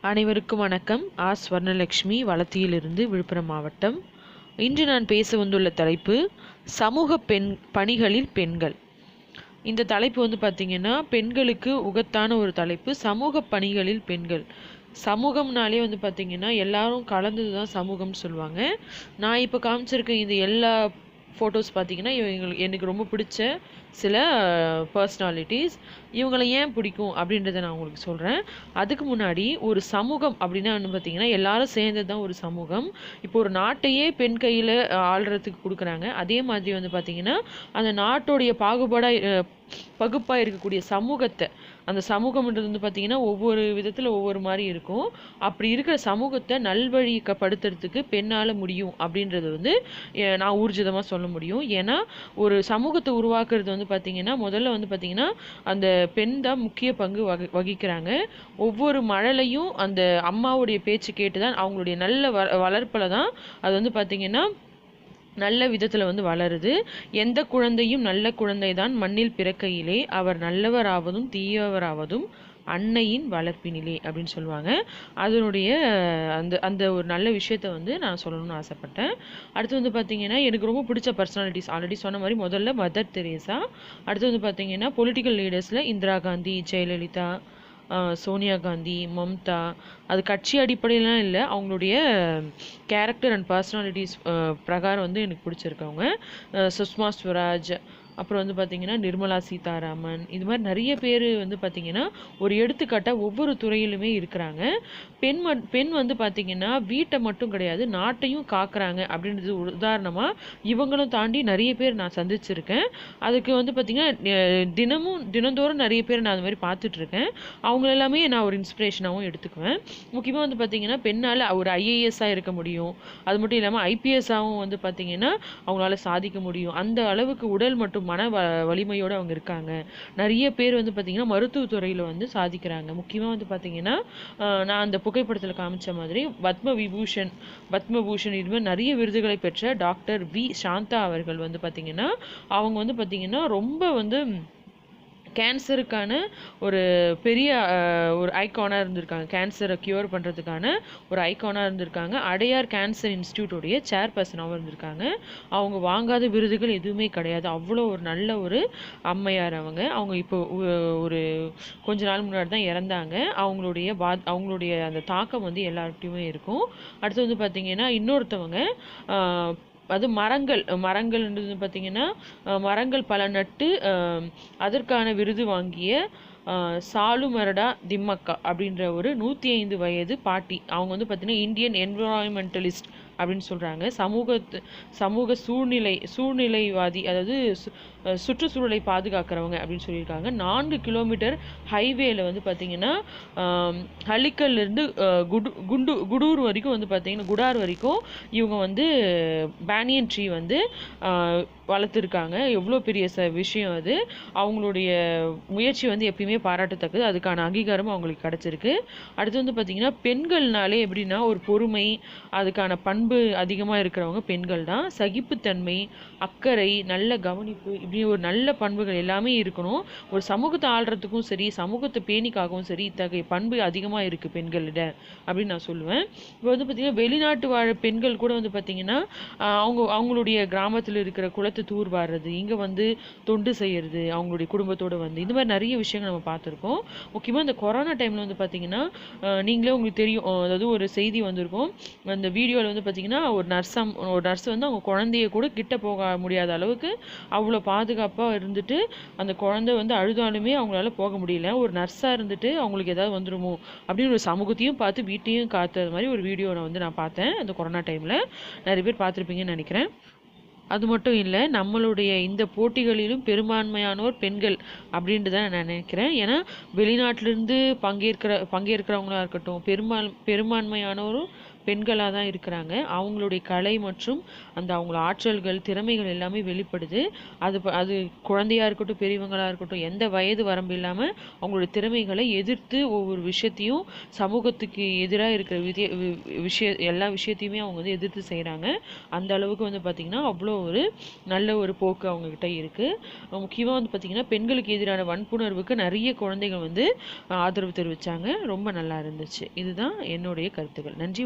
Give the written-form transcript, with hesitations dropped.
அனைவருக்கும் வணக்கம். ஸ்வர்ணலட்சுமி, வளத்தியிலிருந்து, விழுப்புரம் மாவட்டம். இன்று நான் பேச வந்துள்ள தலைப்பு சமூக பணிகளில் பெண்கள். இந்த தலைப்பு பார்த்திங்கன்னா பெண்களுக்கு உகத்தான ஒரு தலைப்பு. சமூக பணிகளில் பெண்கள். சமூகம்னாலே பார்த்திங்கன்னா எல்லாரும் கலந்தது தான் சமூகம்னு சொல்லுவாங்க. நான் இப்போ காமிச்சிருக்க இந்த எல்லா ஃபோட்டோஸ் பார்த்திங்கன்னா எனக்கு ரொம்ப பிடிச்ச சில பர்சனாலிட்டிஸ். இவங்களை ஏன் பிடிக்கும் அப்படின்றத நான் உங்களுக்கு சொல்கிறேன். அதுக்கு முன்னாடி ஒரு சமூகம் அப்படின்னா பார்த்திங்கன்னா எல்லாரும் சேர்ந்தது தான் ஒரு சமூகம். இப்போ ஒரு நாட்டையே பெண் கையில் ஆள்றதுக்கு கொடுக்குறாங்க. அதே மாதிரி பார்த்திங்கன்னா அந்த நாட்டோடைய பகுப்பாக இருக்கக்கூடிய சமூகத்தை, அந்த சமூகம்ன்றது பார்த்திங்கன்னா ஒவ்வொரு விதத்தில் ஒவ்வொரு மாதிரி இருக்கும். அப்படி இருக்கிற சமூகத்தை நல்வழிப்படுத்துறதுக்கு பெண்ணால் முடியும் அப்படின்றது நான் ஊர்ஜிதமாக சொல்ல முடியும். ஏன்னா ஒரு சமூகத்தை உருவாக்குறது பார்த்திங்கன்னா முதல்ல பார்த்திங்கன்னா அந்த பெண் தான் முக்கிய பங்கு வகிக்கிறாங்க. ஒவ்வொரு மழலையும் அந்த அம்மாவுடைய பேச்சு கேட்டு தான் அவங்களுடைய நல்ல வளர்ப்பில் தான் அது பார்த்திங்கன்னா நல்ல விதத்தில் வளருது. எந்த குழந்தையும் நல்ல குழந்தை தான் மண்ணில் பிறக்கையிலே, அவர் நல்லவராவதும் தீயவராவதும் அன்னையின் வளர்ப்பினிலே அப்படின்னு சொல்லுவாங்க. அதனுடைய அந்த ஒரு நல்ல விஷயத்த நான் சொல்லணும்னு ஆசைப்பட்டேன். அடுத்து பார்த்திங்கன்னா எனக்கு ரொம்ப பிடிச்ச பர்சனாலிட்டிஸ் ஆல்ரெடி சொன்ன மாதிரி முதல்ல மதர் தெரேசா. அடுத்து பார்த்திங்கன்னா பொலிட்டிக்கல் லீடர்ஸில் இந்திரா காந்தி, ஜெயலலிதா, சோனியா காந்தி, மம்தா. அது கட்சி அடிப்படையிலாம் இல்லை, அவங்களுடைய கேரக்டர் அண்ட் பர்சனாலிட்டிஸ் பிரகாரம் எனக்கு பிடிச்சிருக்கவங்க. சுஷ்மா ஸ்வராஜ், அப்புறம் பார்த்திங்கன்னா நிர்மலா சீதாராமன். இது மாதிரி நிறைய பேர் பார்த்திங்கன்னா ஒரு எடுத்துக்காட்டாக ஒவ்வொரு துறையிலுமே இருக்கிறாங்க. பெண் பார்த்திங்கன்னா வீட்டை மட்டும் கிடையாது, நாட்டையும் காக்குறாங்க அப்படின்றது உதாரணமாக இவங்களும் தாண்டி நிறைய பேர் நான் சந்திச்சிருக்கேன். அதுக்கு பார்த்திங்கன்னா தினந்தோறும் நிறைய பேர் நான் அது மாதிரி பார்த்துட்ருக்கேன். அவங்க எல்லாமே நான் ஒரு இன்ஸ்பிரேஷனாகவும் எடுத்துக்குவேன். முக்கியமாக பார்த்திங்கன்னா பெண்ணால் ஒரு ஐஏஎஸ்ஸாக இருக்க முடியும். அது மட்டும் இல்லாமல் ஐபிஎஸ்ஸாகவும் பார்த்திங்கன்னா அவங்களால சாதிக்க முடியும். அந்த அளவுக்கு உடல் மற்றும் மன வலிமையோடு அவங்க இருக்காங்க. நிறைய பேர் பார்த்திங்கன்னா மருத்துவத்துறையில் சாதிக்கிறாங்க. முக்கியமாக பார்த்திங்கன்னா நான் அந்த புகைப்படத்தில் காமிச்ச மாதிரி பத்மபூஷன் இது மாதிரி நிறைய விருதுகளை பெற்ற டாக்டர் வி சாந்தா அவர்கள் பார்த்திங்கன்னா அவங்க பார்த்திங்கன்னா ரொம்ப கேன்சருக்கான ஒரு பெரிய ஒரு ஐகானாக இருந்திருக்காங்க. கேன்சரை க்யூர் பண்ணுறதுக்கான ஒரு ஐகானாக இருந்திருக்காங்க. அடையார் கேன்சர் இன்ஸ்டியூட்டோடைய சேர்பர்சனாகவும் இருந்திருக்காங்க. அவங்க வாங்காத விருதுகள் எதுவுமே கிடையாது. அவ்வளோ ஒரு நல்ல ஒரு அம்மையார் அவங்க இப்போ ஒரு கொஞ்ச நாள் முன்னாடி தான் இறந்தாங்க. அவங்களுடைய அந்த தாக்கம் எல்லார்கிட்டையுமே இருக்கும். அடுத்து பார்த்திங்கன்னா இன்னொருத்தவங்க அது மரங்கள்ன்றது பார்த்திங்கன்னா மரங்கள் பல நட்டு அதற்கான விருது வாங்கிய சாலுமரடா திம்மக்கா அப்படின்ற ஒரு 105 வயது பாட்டி. அவங்க பார்த்திங்கன்னா இந்தியன் என்விரான்மெண்டலிஸ்ட் அப்படின்னு சொல்கிறாங்க. சமூக சூழ்நிலைவாதி, அதாவது சுற்றுச்சூழலை பாதுகாக்கிறவங்க அப்படின்னு சொல்லியிருக்காங்க. 4 கிலோமீட்டர் ஹைவேல பார்த்திங்கன்னா ஹலிக்கல்லேருந்து குடூர் வரைக்கும் பார்த்திங்கன்னா குடார் வரைக்கும் இவங்க பேனியன் ட்ரீ வளர்த்துருக்காங்க. எவ்வளோ பெரிய விஷயம் அது. அவங்களுடைய முயற்சி எப்பயுமே பாராட்டத்தக்கது. அதுக்கான அங்கீகாரமும் அவங்களுக்கு கிடச்சிருக்கு. அடுத்து பார்த்திங்கன்னா பெண்கள்னாலே எப்படின்னா ஒரு பொறுமை, அதுக்கான பண்பு அதிகமாக இருக்கிறவங்க பெண்கள் தான். சகிப்புத்தன்மை, அக்கறை, நல்ல கவனிப்பு, இப்படி ஒரு நல்ல பண்புகள் எல்லாமே இருக்கணும். ஒரு சமூகத்தை ஆள்றதுக்கும் சரி, சமூகத்தை பேணிக்காகவும் சரி, இத்தகைய பண்பு அதிகமாக இருக்குது பெண்களிட அப்படின்னு நான் சொல்லுவேன். இப்போ பார்த்திங்கன்னா வெளிநாட்டு வாழ பெண்கள் கூட பார்த்திங்கன்னா அவங்களுடைய கிராமத்தில் இருக்கிற குளத்தை தூர்வாடுறது, இங்கே தொண்டு செய்கிறது, அவங்களுடைய குடும்பத்தோடு இந்த மாதிரி நிறைய விஷயங்கள் நம்ம பார்த்துருக்கோம். முக்கியமாக இந்த கொரோனா டைமில் பார்த்திங்கன்னா நீங்களே உங்களுக்கு தெரியும், அதாவது ஒரு செய்தி வந்திருக்கும். அந்த வீடியோவில் பார்த்திங்கன்னா ஒரு நர்ஸ் அவங்க குழந்தைய கூட கிட்ட போக முடியாத அளவுக்கு அவ்வளோ பாதுகாப்பாக இருந்துட்டு அந்த குழந்தை அழுதாலுமே அவங்களால போக முடியல. ஒரு நர்ஸாக இருந்துட்டு அவங்களுக்கு ஏதாவது வந்துருமோ அப்படின்னு ஒரு சமூகத்தையும் பார்த்து வீட்டையும் காத்துறது மாதிரி ஒரு வீடியோ நான் பார்த்தேன். அந்த கொரோனா டைமில் நிறைய பேர் பார்த்துருப்பீங்கன்னு நினைக்கிறேன். அது மட்டும் இல்லை, நம்மளுடைய இந்த போட்டிகளிலும் பெரும்பான்மையானோர் பெண்கள் அப்படின்ட்டு தான் நான் நினைக்கிறேன். ஏன்னா வெளிநாட்டிலேருந்து பங்கேற்கிறவங்களா இருக்கட்டும், பெரும்பான்மையானோரும் பெண்களாக தான் இருக்கிறாங்க. அவங்களுடைய கலை மற்றும் அந்த அவங்கள ஆற்றல்கள் திறமைகள் எல்லாமே வெளிப்படுது. அது குழந்தையாக இருக்கட்டும் பெரியவங்களாக இருக்கட்டும் எந்த வயது வரம்பு இல்லாமல் அவங்களுடைய திறமைகளை எதிர்த்து ஒவ்வொரு விஷயத்தையும் சமூகத்துக்கு எதிராக இருக்கிற எல்லா விஷயத்தையுமே அவங்க வந்து எதிர்த்து செய்கிறாங்க. அந்த அளவுக்கு வந்து பார்த்திங்கன்னா அவ்வளோ ஒரு நல்ல ஒரு போக்கு அவங்கக்கிட்ட இருக்குது. முக்கியமாக வந்து பார்த்திங்கன்னா பெண்களுக்கு எதிரான வன்புணர்வுக்கு நிறைய குழந்தைகள் வந்து ஆதரவு தெரிவித்தாங்க. ரொம்ப நல்லா இருந்துச்சு. இதுதான் என்னுடைய கருத்துக்கள். நன்றி.